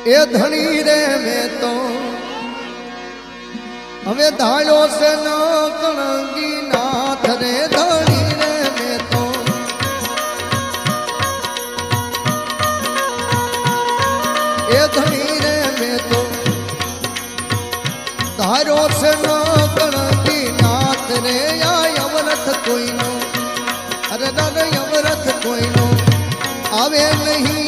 એ ધણી રે મેં તો હવે ધાળ્યો છે ન કણગી નાથ રે ધણી રે મેં તો એ ધણી રે મેં તો ધાર્યો છે ન કણગી નાથ રે આ અવરથ કોઈનો અરે દાદા અવરથ કોઈનો આવે નહીં